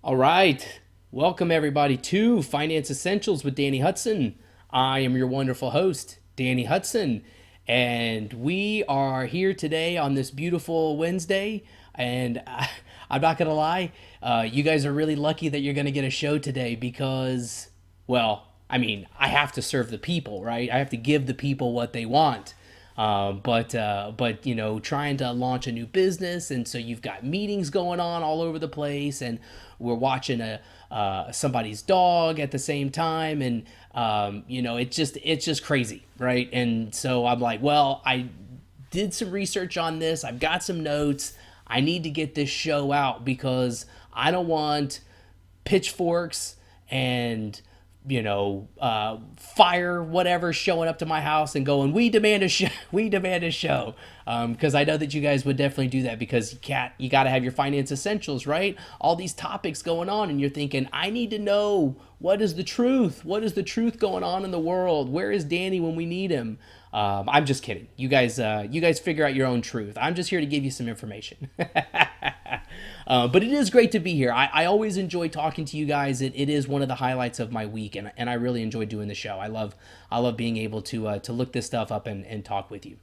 All right. Welcome, everybody, to Finance Essentials with Danny Hudson. I am your wonderful host, Danny Hudson, and we are here today on this beautiful Wednesday. And I'm not going to lie, you guys are really lucky that you're going to get a show today because, well, I mean, I have to serve the people, right? I have to give the people what they want. But trying to launch a new business, and so you've got meetings going on all over the place, and we're watching a somebody's dog at the same time, and it's just crazy, right? And so I'm like, well, I did some research on this. I've got some notes. I need to get this show out because I don't want pitchforks and fire whatever showing up to my house and going, we demand a show, we demand a show, because I know that you guys would definitely do that because you got to have your finance essentials, right? All these topics going on, and you're thinking, I need to know what is the truth, going on in the world, where is Danny when we need him? I'm just kidding. You guys figure out your own truth. I'm just here to give you some information. But it is great to be here. I always enjoy talking to you guys. It is one of the highlights of my week, and I really enjoy doing the show. I love being able to look this stuff up and talk with you.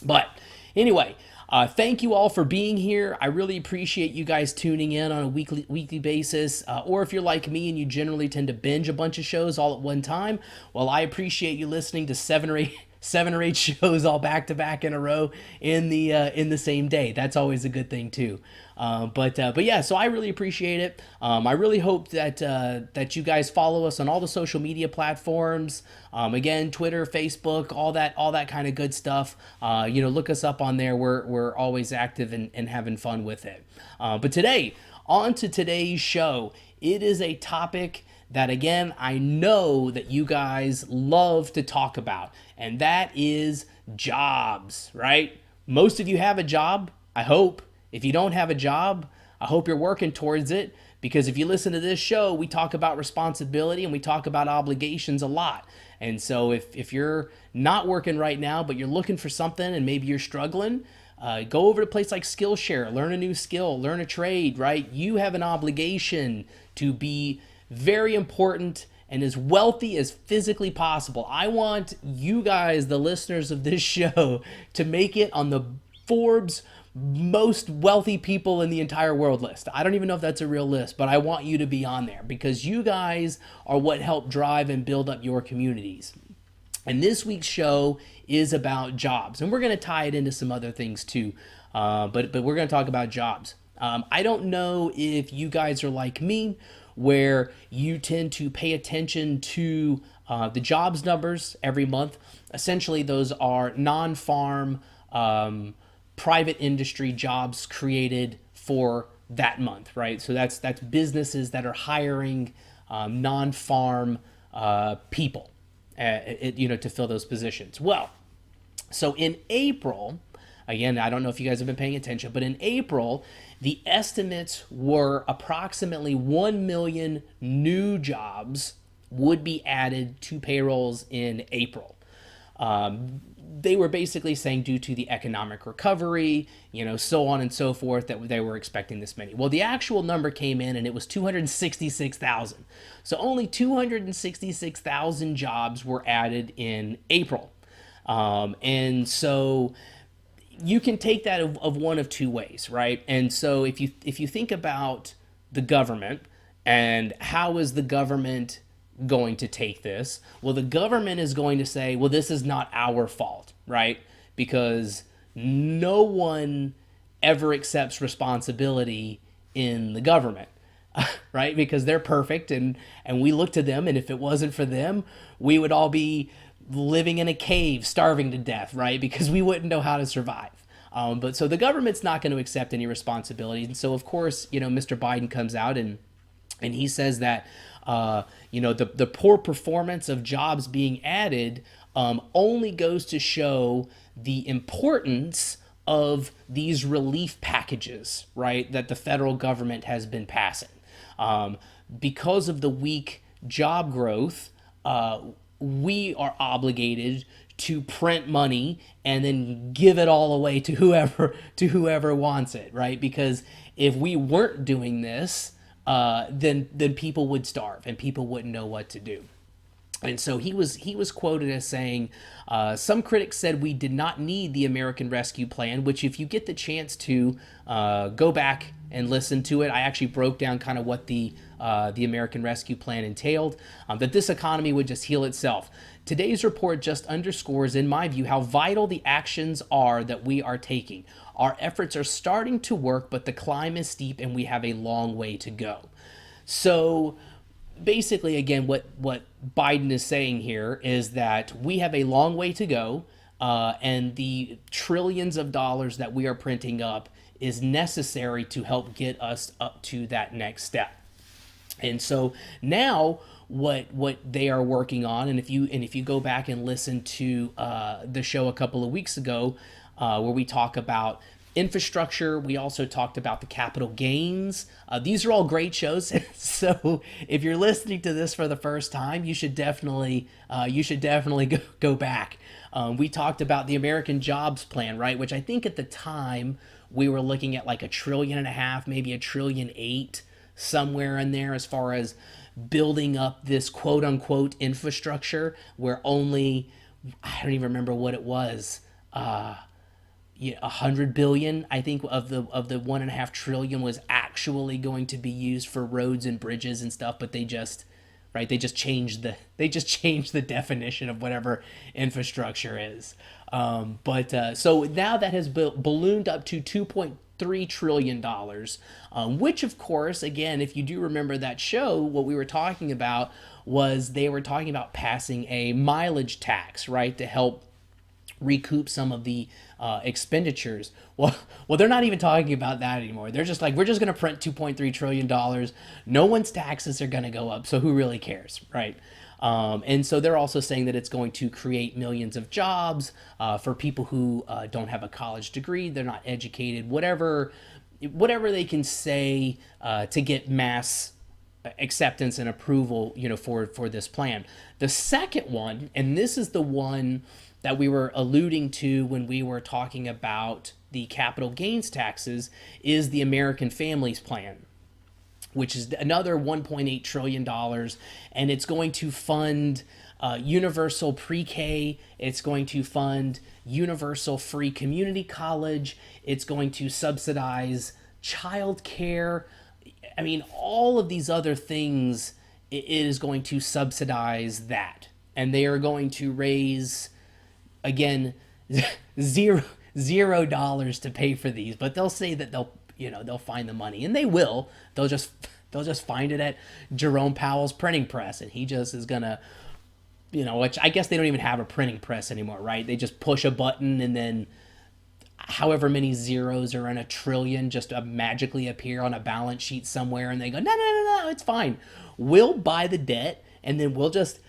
But anyway, thank you all for being here. I really appreciate you guys tuning in on a weekly basis. Or if you're like me and you generally tend to binge a bunch of shows all at one time, well, I appreciate you listening to seven or eight shows all back to back in a row in the same day. That's always a good thing too. But yeah, so I really appreciate it. I really hope that you guys follow us on all the social media platforms. Again, Twitter, Facebook, all that kind of good stuff. Look us up on there. We're always active and having fun with it. But today, on to today's show, it is a topic that, again, I know that you guys love to talk about, and that is jobs, right? Most of you have a job, I hope. If you don't have a job, I hope you're working towards it, because if you listen to this show, we talk about responsibility and we talk about obligations a lot. And so if you're not working right now, but you're looking for something and maybe you're struggling, go over to a place like Skillshare, learn a new skill, learn a trade, right? You have an obligation to be very important and as wealthy as physically possible. I want you guys, the listeners of this show, to make it on the Forbes most wealthy people in the entire world list. I don't even know if that's a real list, but I want you to be on there because you guys are what help drive and build up your communities. And this week's show is about jobs, and we're going to tie it into some other things too. But we're going to talk about jobs. I don't know if you guys are like me, where you tend to pay attention to the jobs numbers every month. Essentially, those are non-farm, private industry jobs created for that month, right? So that's businesses that are hiring non-farm people, to fill those positions. Well, so in April, again, I don't know if you guys have been paying attention, but in April, the estimates were approximately 1 million new jobs would be added to payrolls in April. They were basically saying due to the economic recovery, so on and so forth, that they were expecting this many. Well, the actual number came in and it was 266,000. So only 266,000 jobs were added in April. And so you can take that of one of two ways, right? And so if you think about the government and how is the government going to take this? Well, the government is going to say, well, this is not our fault, right? Because no one ever accepts responsibility in the government, right? Because they're perfect and we look to them, and if it wasn't for them, we would all be living in a cave, starving to death, right? Because we wouldn't know how to survive. But so the government's not going to accept any responsibility. And so, of course, Mr. Biden comes out and he says that, the poor performance of jobs being added only goes to show the importance of these relief packages, right, that the federal government has been passing. Because of the weak job growth, we are obligated to print money and then give it all away to whoever wants it, right? Because if we weren't doing this, then people would starve and people wouldn't know what to do. And so he was quoted as saying, "Some critics said we did not need the American Rescue Plan." Which, if you get the chance to go back and listen to it, I actually broke down kind of what the American Rescue Plan entailed. That this economy would just heal itself. Today's report just underscores, in my view, how vital the actions are that we are taking. Our efforts are starting to work, but the climb is steep, and we have a long way to go. So basically, again, what Biden is saying here is that we have a long way to go, and the trillions of dollars that we are printing up is necessary to help get us up to that next step. And so now what they are working on, and if you go back and listen to the show a couple of weeks ago, where we talk about infrastructure, we also talked about the capital gains. These are all great shows. So if you're listening to this for the first time, you should definitely go back. We talked about the American Jobs Plan, right? Which I think at the time we were looking at like $1.5 trillion, maybe $1.8 trillion, somewhere in there, as far as building up this quote unquote infrastructure, where only, I don't even remember what it was, 100 billion, I think, of the 1.5 trillion was actually going to be used for roads and bridges and stuff. But they just changed the definition of whatever infrastructure is. So now that has ballooned up to $2.3 trillion, which, of course, again, if you do remember that show, what we were talking about was they were talking about passing a mileage tax, right, to help recoup some of the expenditures. Well, they're not even talking about that anymore. They're just like, we're just going to print $2.3 trillion. No one's taxes are going to go up, so who really cares, right? And so they're also saying that it's going to create millions of jobs for people who don't have a college degree, they're not educated, whatever they can say to get mass acceptance and approval, for this plan. The second one, and this is the one that we were alluding to when we were talking about the capital gains taxes, is the American Families Plan, which is another $1.8 trillion. And it's going to fund universal pre-K. It's going to fund universal free community college. It's going to subsidize child care. I mean, all of these other things, it is going to subsidize that. And they are going to raise, again, zero dollars to pay for these, but they'll say that they'll find the money, and they will. They'll just find it at Jerome Powell's printing press, and he just is gonna, which I guess they don't even have a printing press anymore, right? They just push a button, and then however many zeros are in a trillion just magically appear on a balance sheet somewhere, and they go, no, it's fine. We'll buy the debt, and then we'll just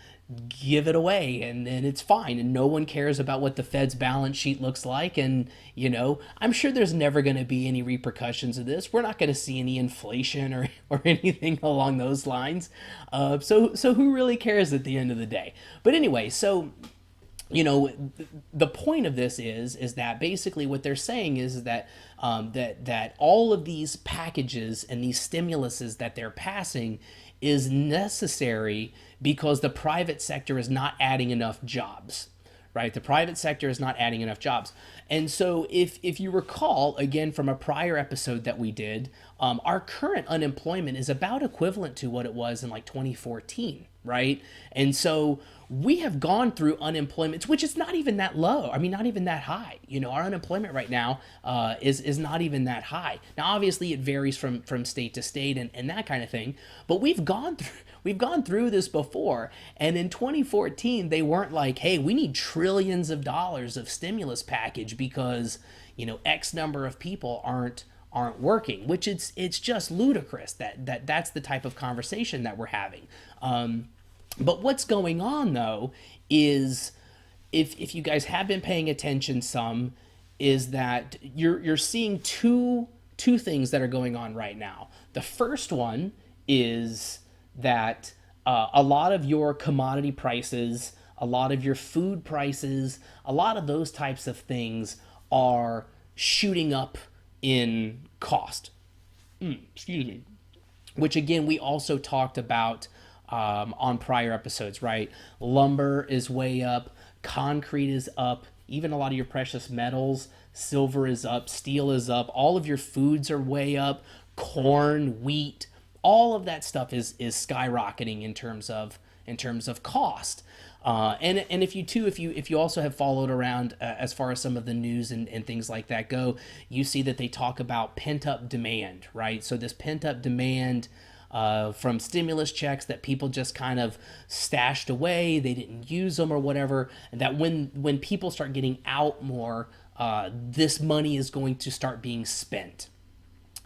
give it away, and then it's fine, and no one cares about what the Fed's balance sheet looks like. And I'm sure there's never going to be any repercussions of this. We're not going to see any inflation or anything along those lines. So who really cares at the end of the day? But anyway, so the point of this is that basically what they're saying is that that all of these packages and these stimuluses that they're passing is necessary because the private sector is not adding enough jobs, right? The private sector is not adding enough jobs. And so if you recall, again, from a prior episode that we did, our current unemployment is about equivalent to what it was in like 2014, right? And so we have gone through unemployment, which is not even that low. I mean, not even that high. Our unemployment right now is not even that high. Now, obviously, it varies from state to state and that kind of thing. But we've gone through this before. And in 2014, they weren't like, hey, we need trillions of dollars of stimulus package because X number of people aren't working, which it's just ludicrous that's the type of conversation that we're having. But what's going on, though, is if you guys have been paying attention some, is that you're seeing two things that are going on right now. The first one is that a lot of your commodity prices, a lot of your food prices, a lot of those types of things are shooting up in cost. Excuse me. which again we also talked about on prior episodes, right? Lumber is way up, concrete is up, even a lot of your precious metals, silver is up, steel is up, all of your foods are way up, corn, wheat, all of that stuff is skyrocketing in terms of cost. And if you too, if you also have followed around as far as some of the news and things like that go, you see that they talk about pent up demand, right? So this pent up demand from stimulus checks that people just kind of stashed away, they didn't use them or whatever. And that when people start getting out more, this money is going to start being spent.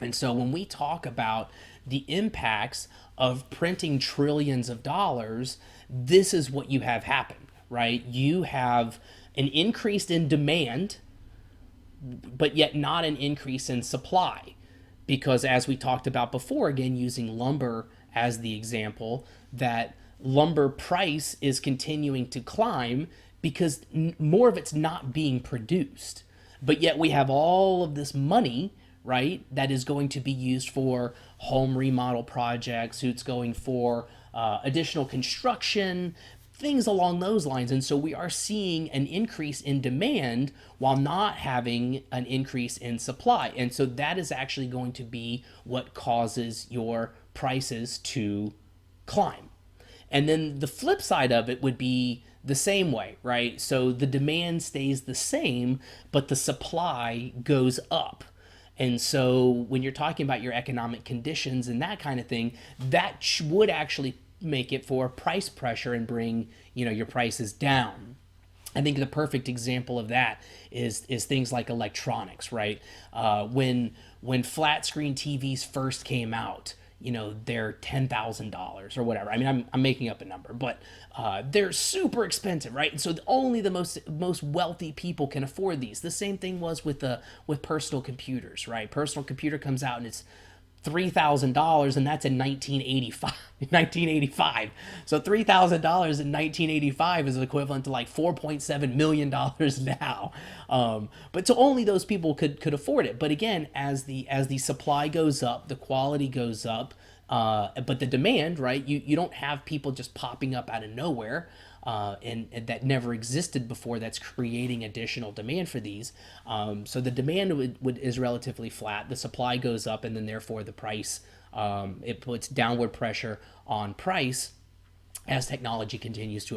And so when we talk about the impacts of printing trillions of dollars, this is what you have happen, right? You have an increase in demand, but yet not an increase in supply. Because as we talked about before, again, using lumber as the example, that lumber price is continuing to climb because more of it's not being produced. But yet we have all of this money, right, that is going to be used for home remodel projects, it's going for additional construction, things along those lines. And so we are seeing an increase in demand while not having an increase in supply. And so that is actually going to be what causes your prices to climb. And then the flip side of it would be the same way, right? So the demand stays the same, but the supply goes up. And so when you're talking about your economic conditions and that kind of thing, that would actually make it for price pressure and bring, your prices down. I think the perfect example of that is things like electronics, right? When flat screen TVs first came out, they're $10,000 or whatever. I mean, I'm making up a number, but they're super expensive, right? And so only the most wealthy people can afford these. The same thing was with personal computers, right? Personal computer comes out and it's $3,000, and that's in 1985. 1985. So $3,000 in 1985 is equivalent to like $4.7 million now. But so only those people could afford it. But again, as the supply goes up, the quality goes up, but the demand, right? You don't have people just popping up out of nowhere. And that never existed before, that's creating additional demand for these. So the demand is relatively flat, the supply goes up, and then therefore the price, it puts downward pressure on price as technology continues to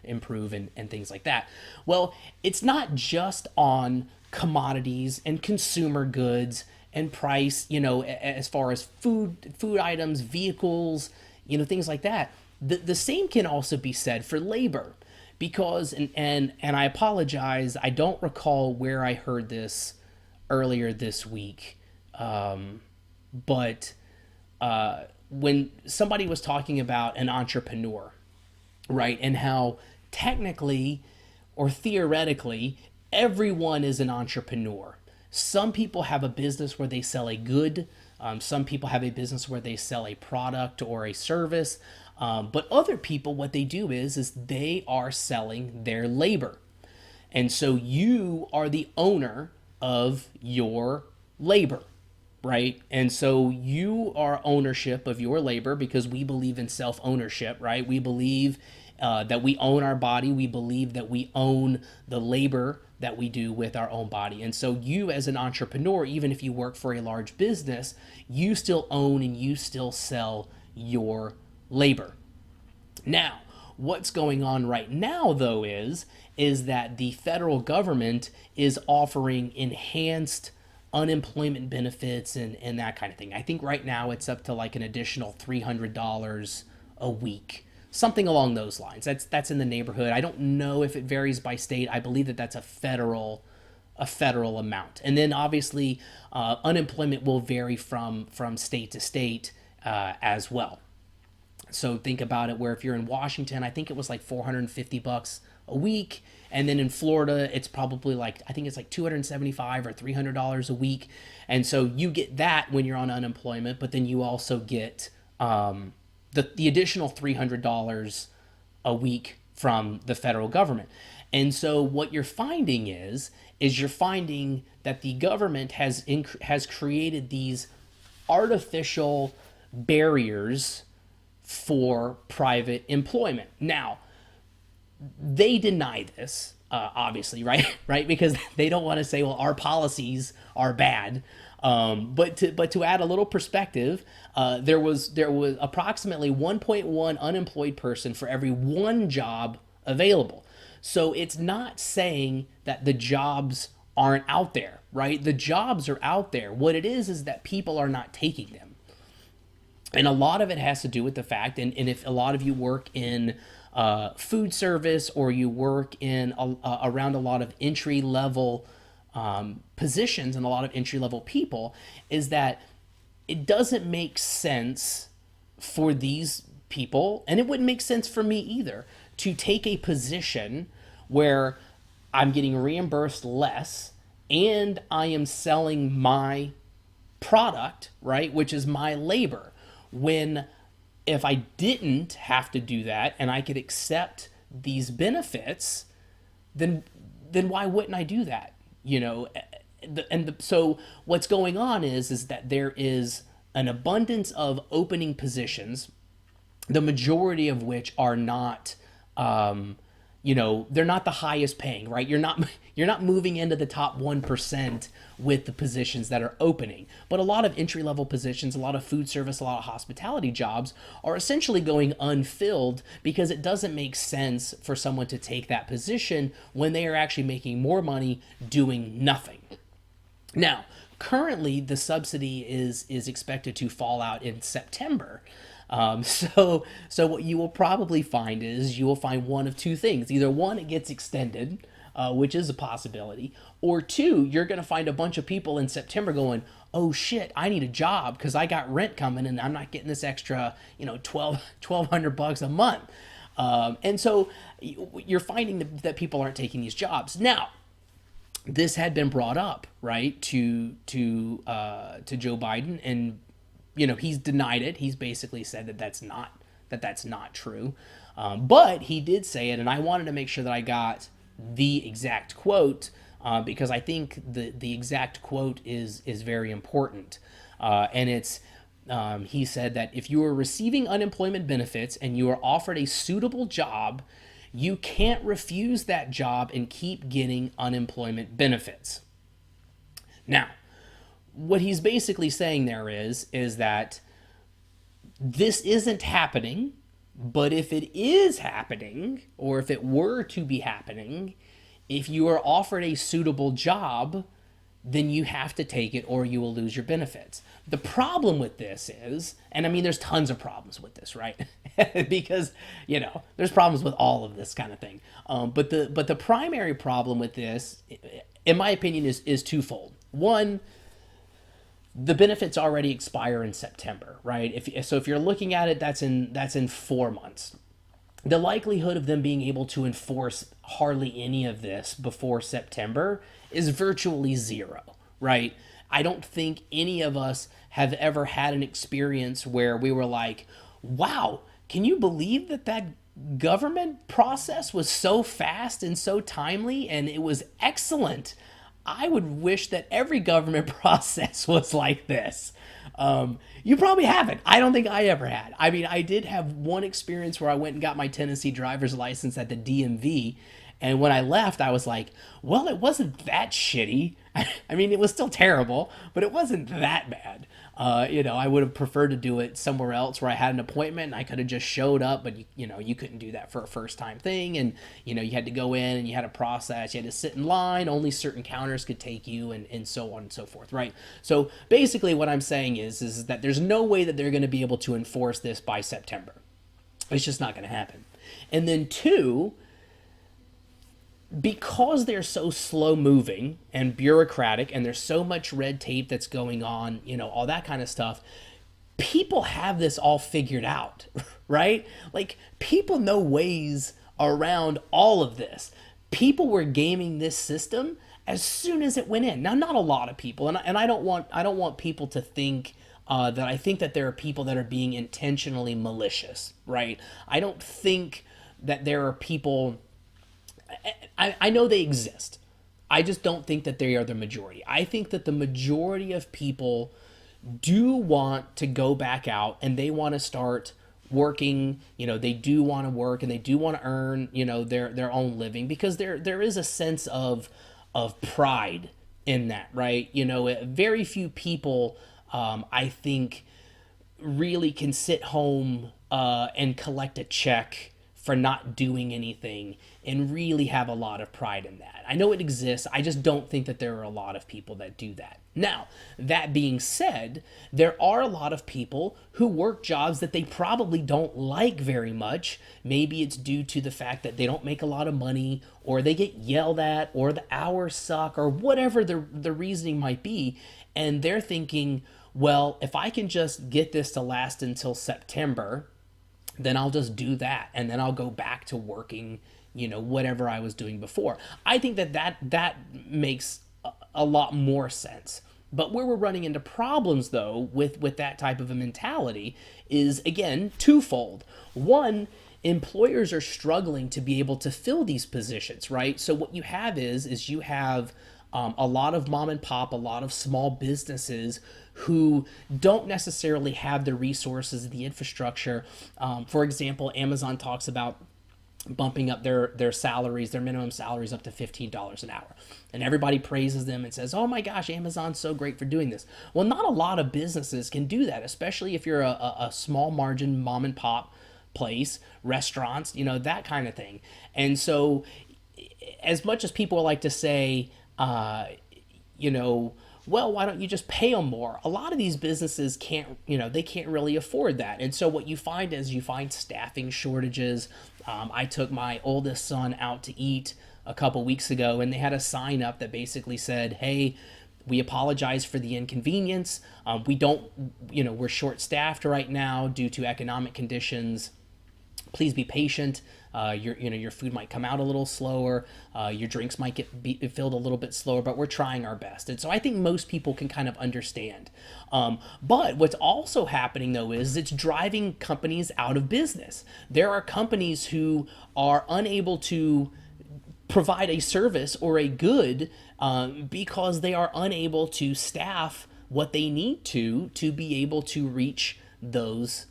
improve and things like that. Well, it's not just on commodities and consumer goods and price, as far as food items, vehicles, things like that. The same can also be said for labor, because and I apologize, I don't recall where I heard this earlier this week, but when somebody was talking about an entrepreneur, right, and how technically or theoretically everyone is an entrepreneur. Some people have a business where they sell a good. Some people have a business where they sell a product or a service. But other people, what they do is they are selling their labor. And so you are the owner of your labor, right? And so you are ownership of your labor, because we believe in self-ownership, right? We believe that we own our body. We believe that we own the labor that we do with our own body. And so you, as an entrepreneur, even if you work for a large business, you still own and you still sell your labor. Now, what's going on right now, though, is that the federal government is offering enhanced unemployment benefits and that kind of thing. I think right now it's up to like an additional $300 a week, something along those lines. That's in the neighborhood. I don't know if it varies by state. I believe that that's a federal amount. And then obviously unemployment will vary from state to state as well. So think about it, where if you're in Washington, I think it was like $450 a week. And then in Florida, it's probably like, I think it's like $275 or $300 a week. And so you get that when you're on unemployment, but then you also get the additional $300 a week from the federal government. And so what you're finding is you're finding that the government has created these artificial barriers for private employment. Now, they deny this, obviously, right? Right, because they don't want to say, well, our policies are bad. But to add a little perspective, there was approximately 1.1 unemployed person for every one job available. So it's not saying that the jobs aren't out there, right? The jobs are out there. What it is that people are not taking them. And a lot of it has to do with the fact, and if a lot of you work in food service, or you work in around a lot of entry level positions and a lot of entry level people, is that it doesn't make sense for these people, and it wouldn't make sense for me either, to take a position where I'm getting reimbursed less and I am selling my product, right, which is my labor, when if I didn't have to do that and I could accept these benefits, then why wouldn't I do that? So what's going on is that there is an abundance of opening positions, the majority of which are not they're not the highest paying, right? You're not moving into the top 1% with the positions that are opening. But a lot of entry level positions, a lot of food service, a lot of hospitality jobs are essentially going unfilled because it doesn't make sense for someone to take that position when they are actually making more money doing nothing. Now, currently the subsidy is expected to fall out in September. So what you will probably find is you will find one of two things. Either one, it gets extended, which is a possibility, or two, you're going to find a bunch of people in September going, oh shit, I need a job because I got rent coming and I'm not getting this extra, 1,200 bucks a month. And so you're finding that people aren't taking these jobs. Now, this had been brought up, right, to Joe Biden, and he's denied it. He's basically said that that's not true. But he did say it, and I wanted to make sure that I got the exact quote because I think the exact quote is very important. And it's he said that if you are receiving unemployment benefits and you are offered a suitable job, you can't refuse that job and keep getting unemployment benefits. Now, what he's basically saying there is that this isn't happening, but if it is happening, or if it were to be happening, if you are offered a suitable job, then you have to take it or you will lose your benefits. The problem with this is, and I mean, there's tons of problems with this, right? Because, there's problems with all of this kind of thing. But the primary problem with this, in my opinion, is twofold. One, the benefits already expire in September, right? If you're looking at it, that's in 4 months. The likelihood of them being able to enforce hardly any of this before September is virtually zero, right? I don't think any of us have ever had an experience where we were like, wow, can you believe that government process was so fast and so timely and it was excellent? I would wish that every government process was like this. You probably haven't. I don't think I ever had. I mean, I did have one experience where I went and got my Tennessee driver's license at the DMV. And when I left, I was like, well, it wasn't that shitty. I mean, it was still terrible, but it wasn't that bad. I would have preferred to do it somewhere else where I had an appointment and I could have just showed up, but you couldn't do that for a first time thing. And, you had to go in and you had a process, you had to sit in line, only certain counters could take you, and so on and so forth, right? So basically what I'm saying is that there's no way that they're going to be able to enforce this by September. It's just not going to happen. And then two, because they're so slow moving and bureaucratic and there's so much red tape that's going on, all that kind of stuff, people have this all figured out, right? Like, people know ways around all of this. People were gaming this system as soon as it went in. Now, not a lot of people, and I don't want people to think that I think that there are people that are being intentionally malicious, right? I don't think that there are people. I know they exist. I just don't think that they are the majority. I think that the majority of people do want to go back out and they want to start working. They do want to work and they do want to earn, their own living, because there is a sense of pride in that, right? Very few people, I think, really can sit home and collect a check for not doing anything and really have a lot of pride in that. I know it exists. I just don't think that there are a lot of people that do that. Now, that being said, there are a lot of people who work jobs that they probably don't like very much. Maybe it's due to the fact that they don't make a lot of money, or they get yelled at, or the hours suck, or whatever the reasoning might be. And they're thinking, well, if I can just get this to last until September, then I'll just do that. And then I'll go back to working, whatever I was doing before. I think that makes a lot more sense. But where we're running into problems, though, with that type of a mentality is, again, twofold. One, employers are struggling to be able to fill these positions, right? So what you have is you have a lot of mom and pop, a lot of small businesses who don't necessarily have the resources, the infrastructure. For example, Amazon talks about bumping up their salaries, their minimum salaries, up to $15 an hour. And everybody praises them and says, oh my gosh, Amazon's so great for doing this. Well, not a lot of businesses can do that, especially if you're a small margin mom and pop place, restaurants, that kind of thing. And so as much as people like to say, well, why don't you just pay them more? A lot of these businesses can't, they can't really afford that. And so what you find is you find staffing shortages. I took my oldest son out to eat a couple weeks ago, and they had a sign up that basically said, hey, we apologize for the inconvenience. We don't, we're short staffed right now due to economic conditions. Please be patient. Your food might come out a little slower. Your drinks might get filled a little bit slower, but we're trying our best. And so I think most people can kind of understand. But what's also happening, though, is it's driving companies out of business. There are companies who are unable to provide a service or a good because they are unable to staff what they need to be able to reach those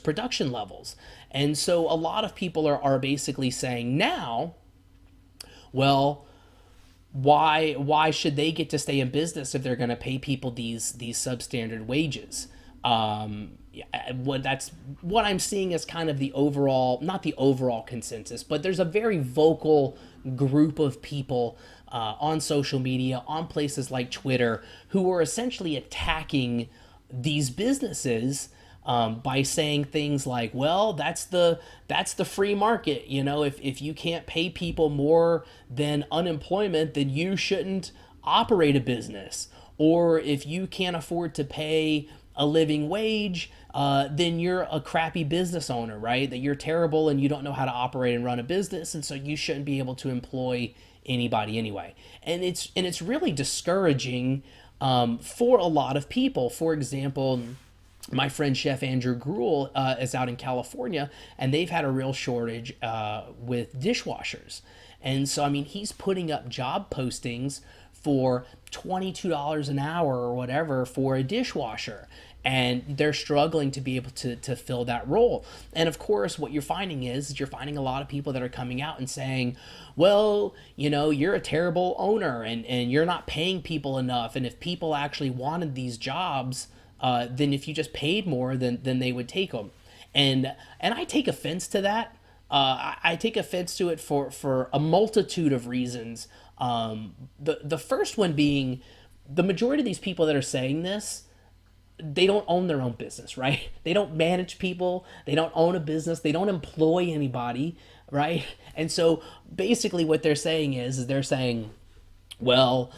production levels. And so a lot of people are basically saying now, well, why should they get to stay in business if they're going to pay people these substandard wages? What I'm seeing is kind of the overall, not the overall consensus, but there's a very vocal group of people on social media, on places like Twitter, who are essentially attacking these businesses by saying things like, well, that's the free market. If you can't pay people more than unemployment, then you shouldn't operate a business. Or if you can't afford to pay a living wage, then you're a crappy business owner, right? That you're terrible and you don't know how to operate and run a business, and so you shouldn't be able to employ anybody anyway. And it's really discouraging for a lot of people. For example, my friend Chef Andrew Gruel is out in California, and they've had a real shortage with dishwashers. And so, I mean, he's putting up job postings for $22 an hour or whatever for a dishwasher. And they're struggling to be able to fill that role. And of course, what you're finding is you're finding a lot of people that are coming out and saying, well, you're a terrible owner and you're not paying people enough. And if people actually wanted these jobs, then if you just paid more, then they would take them. And I take offense to that. I take offense to it for a multitude of reasons. The first one being, the majority of these people that are saying this, they don't own their own business, right? They don't manage people. They don't own a business. They don't employ anybody, right? And so basically what they're saying is they're saying, well,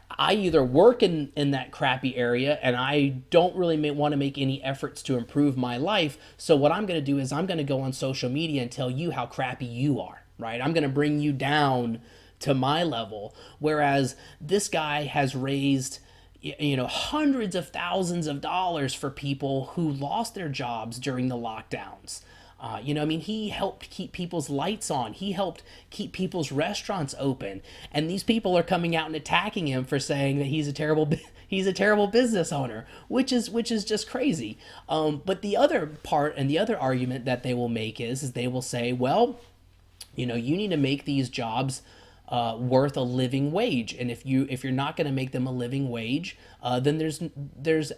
I either work in that crappy area and I don't really want to make any efforts to improve my life. So what I'm going to do is I'm going to go on social media and tell you how crappy you are, right? I'm going to bring you down to my level. Whereas this guy has raised, hundreds of thousands of dollars for people who lost their jobs during the lockdowns. I mean, he helped keep people's lights on. He helped keep people's restaurants open. And these people are coming out and attacking him for saying that he's a terrible he's a terrible business owner, which is just crazy. But the other part and the other argument that they will make is they will say, well, you need to make these jobs worth a living wage, and if you're not going to make them a living wage, then there's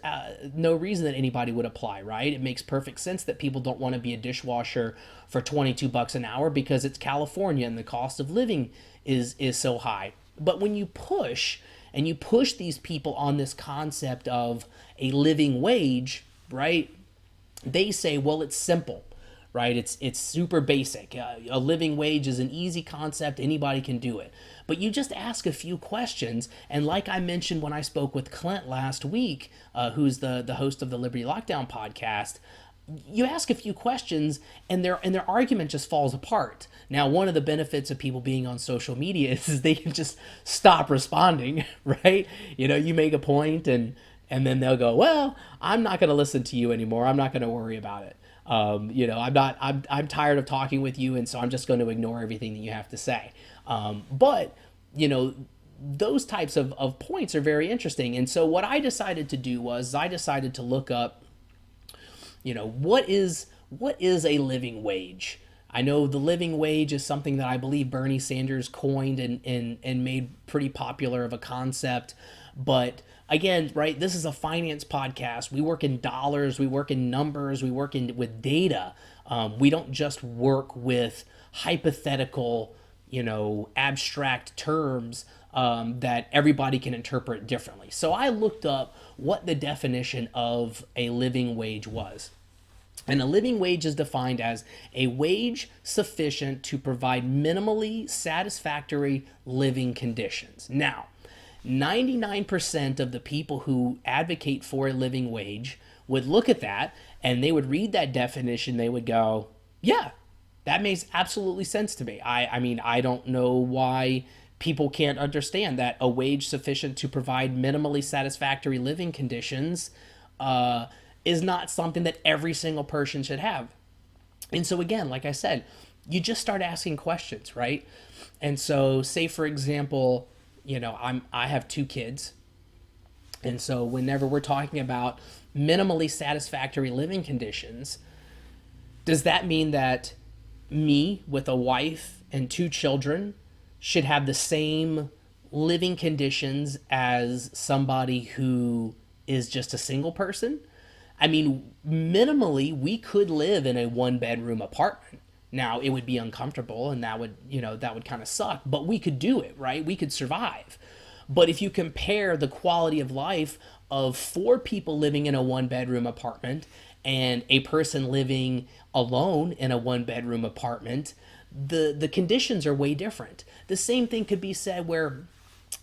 no reason that anybody would apply, right? It makes perfect sense that people don't want to be a dishwasher for $22 an hour because it's California and the cost of living is so high. But when you push these people on this concept of a living wage, right? They say, well, it's simple, right? It's super basic. A living wage is an easy concept. Anybody can do it. But you just ask a few questions. And like I mentioned when I spoke with Clint last week, who's the host of the Liberty Lockdown podcast, you ask a few questions and their argument just falls apart. Now, one of the benefits of people being on social media is they can just stop responding, right? You make a point and then they'll go, well, I'm not going to listen to you anymore. I'm not going to worry about it. I'm tired of talking with you, and so I'm just going to ignore everything that you have to say. But those types of points are very interesting. And so what I decided to do was I decided to look up, what is a living wage? I know the living wage is something that I believe Bernie Sanders coined and made pretty popular of a concept. But again, right, this is a finance podcast. We work in dollars, we work in numbers, we work with data. We don't just work with hypothetical, abstract terms that everybody can interpret differently. So I looked up what the definition of a living wage was. And a living wage is defined as a wage sufficient to provide minimally satisfactory living conditions. Now, 99% of the people who advocate for a living wage would look at that and they would read that definition. They would go, yeah, that makes absolutely sense to me. I mean, I don't know why people can't understand that a wage sufficient to provide minimally satisfactory living conditions is not something that every single person should have. And so again, like I said, you just start asking questions, right? And so say, for example, I have 2 kids. And so whenever we're talking about minimally satisfactory living conditions, does that mean that me with a wife and 2 children should have the same living conditions as somebody who is just a single person? I mean, minimally, we could live in a 1-bedroom apartment. Now, it would be uncomfortable and that would kind of suck, but we could do it, right? We could survive. But if you compare the quality of life of 4 people living in a 1-bedroom apartment and a person living alone in a 1-bedroom apartment, the conditions are way different. The same thing could be said where,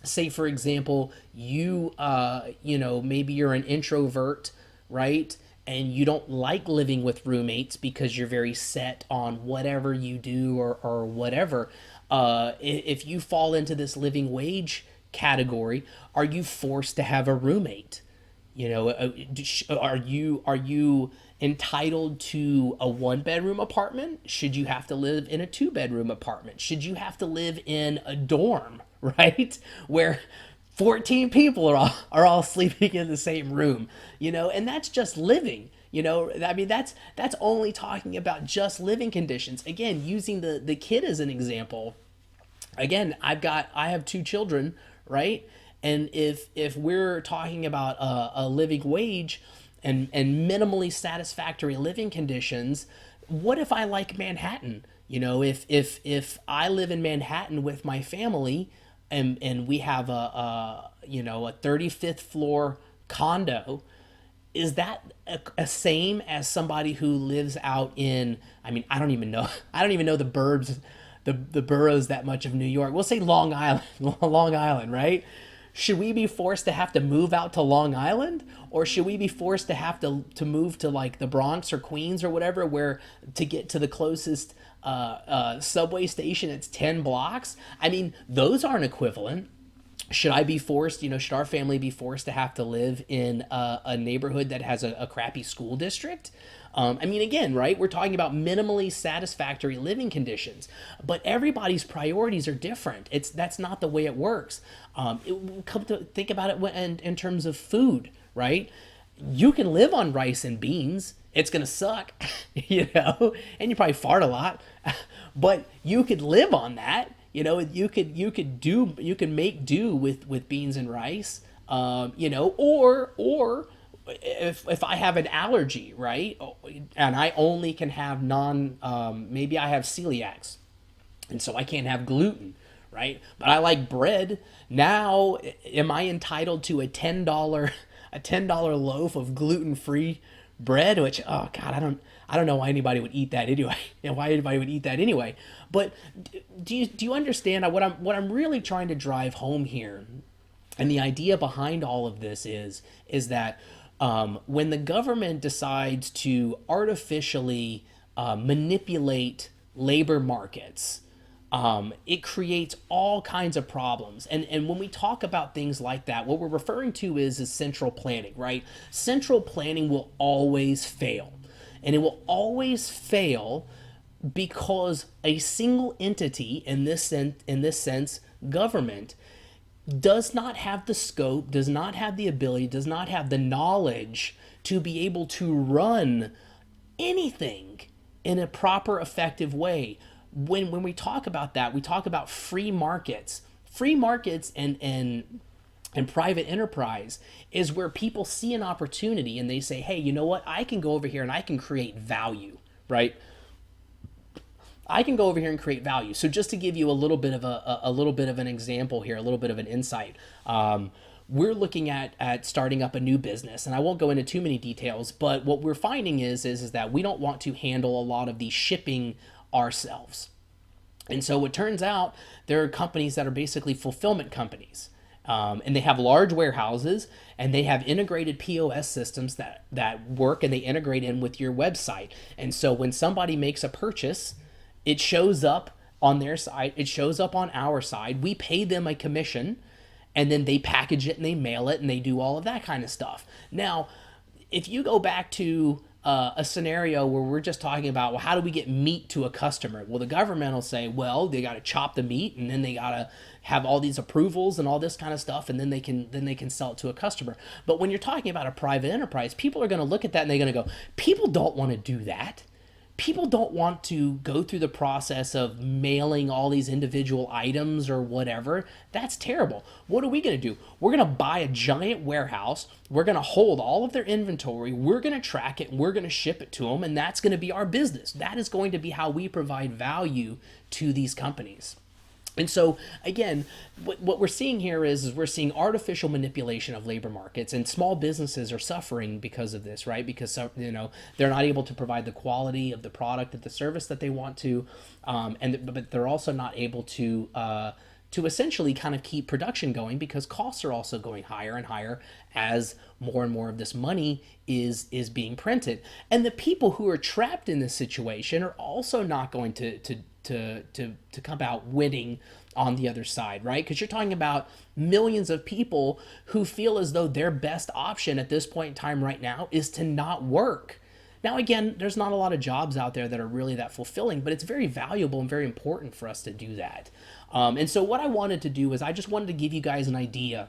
say, for example, maybe you're an introvert, right? And you don't like living with roommates because you're very set on whatever you do or whatever. If you fall into this living wage category, are you forced to have a roommate? Are you entitled to a 1-bedroom apartment? Should you have to live in a 2-bedroom apartment? Should you have to live in a dorm, right? Where 14 people are all sleeping in the same room, and that's just living, I mean, that's only talking about just living conditions. Again, using the kid as an example, again, I have 2 children, right? And if we're talking about a living wage and minimally satisfactory living conditions, what if I like Manhattan? If I live in Manhattan with my family, and we have a 35th floor condo, is that a same as somebody who lives out in, I mean, I don't even know the burbs, the boroughs that much of New York. We'll say Long Island, right? Should we be forced to have to move out to Long Island, or should we be forced to have to move to like the Bronx or Queens or whatever, where to get to the closest subway station it's 10 blocks? I mean, those aren't equivalent. Should I be forced, should our family be forced to have to live in a neighborhood that has a crappy school district? I mean, again, right? We're talking about minimally satisfactory living conditions, but everybody's priorities are different. That's not the way it works. Come to think about it in terms of food, right? You can live on rice and beans. It's gonna suck, and you probably fart a lot, but you could live on that. You could make do with beans and rice. Or if I have an allergy, right, and I only can have maybe I have celiacs, and so I can't have gluten, right? But I like bread. Now, am I entitled to a $10 loaf of gluten free bread? Which, oh God, I don't know why anybody would eat that anyway. Why anybody would eat that anyway? But do you understand what I'm really trying to drive home here? And the idea behind all of this is that when the government decides to artificially manipulate labor markets, it creates all kinds of problems. And when we talk about things like that, what we're referring to is central planning, right? Central planning will always fail. And it will always fail because a single entity, in this sense, government, does not have the scope, does not have the ability, does not have the knowledge to be able to run anything in a proper, effective way. When we talk about that, we talk about free markets. Free markets and private enterprise is where people see an opportunity and they say, hey, you know what? I can go over here and I can create value, right? I can go over here and create value. So just to give you a little bit of an example here, a little bit of an insight, we're looking at starting up a new business, and I won't go into too many details, but what we're finding is that we don't want to handle a lot of the shipping ourselves. And so it turns out there are companies that are basically fulfillment companies. And they have large warehouses and they have integrated POS systems that work and they integrate in with your website. And so when somebody makes a purchase, it shows up on their side, it shows up on our side. We pay them a commission and then they package it and they mail it and they do all of that kind of stuff. Now, if you go back to a scenario where we're just talking about, well, how do we get meat to a customer? Well, the government will say, well, they got to chop the meat and then they got to have all these approvals and all this kind of stuff, and then they can sell it to a customer. But when you're talking about a private enterprise, people are going to look at that and they're going to go, people don't want to do that. People don't want to go through the process of mailing all these individual items or whatever. That's terrible. What are we going to do? We're going to buy a giant warehouse. We're going to hold all of their inventory. We're going to track it. And we're going to ship it to them. And that's going to be our business. That is going to be how we provide value to these companies. And so, again, what we're seeing here is we're seeing artificial manipulation of labor markets, and small businesses are suffering because of this, right? Because, they're not able to provide the quality of the product, of the service that they want to, but they're also not able to essentially kind of keep production going because costs are also going higher and higher as more and more of this money is being printed. And the people who are trapped in this situation are also not going to come out winning on the other side, right? Because you're talking about millions of people who feel as though their best option at this point in time right now is to not work. Now, again, there's not a lot of jobs out there that are really that fulfilling, but it's very valuable and very important for us to do that. And so what I wanted to do is I just wanted to give you guys an idea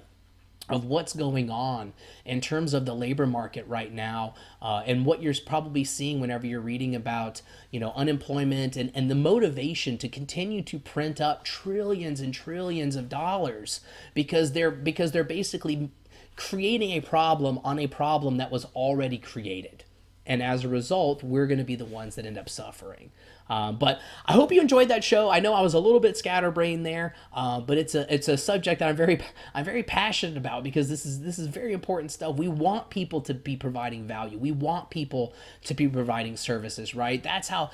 of what's going on in terms of the labor market right now, and what you're probably seeing whenever you're reading about, unemployment and the motivation to continue to print up trillions and trillions of dollars because they're basically creating a problem on a problem that was already created. And as a result, we're going to be the ones that end up suffering. But I hope you enjoyed that show. I know I was a little bit scatterbrained there, but it's a subject that I'm very passionate about because this is very important stuff. We want people to be providing value. We want people to be providing services, right? That's how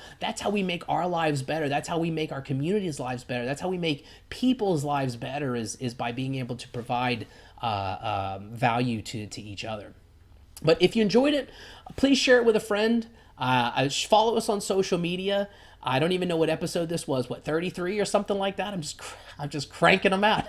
we make our lives better. That's how we make our communities' lives better. That's how we make people's lives better is by being able to provide value to each other. But if you enjoyed it, please share it with a friend. Follow us on social media. I don't even know what episode this was. What, 33 or something like that? I'm just cranking them out.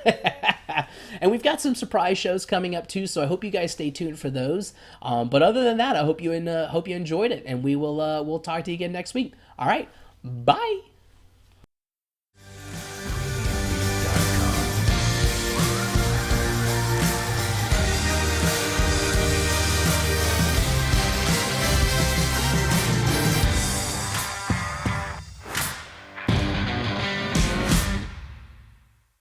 And we've got some surprise shows coming up too, so I hope you guys stay tuned for those. But other than that, I hope you enjoyed it, and we'll talk to you again next week. All right, bye.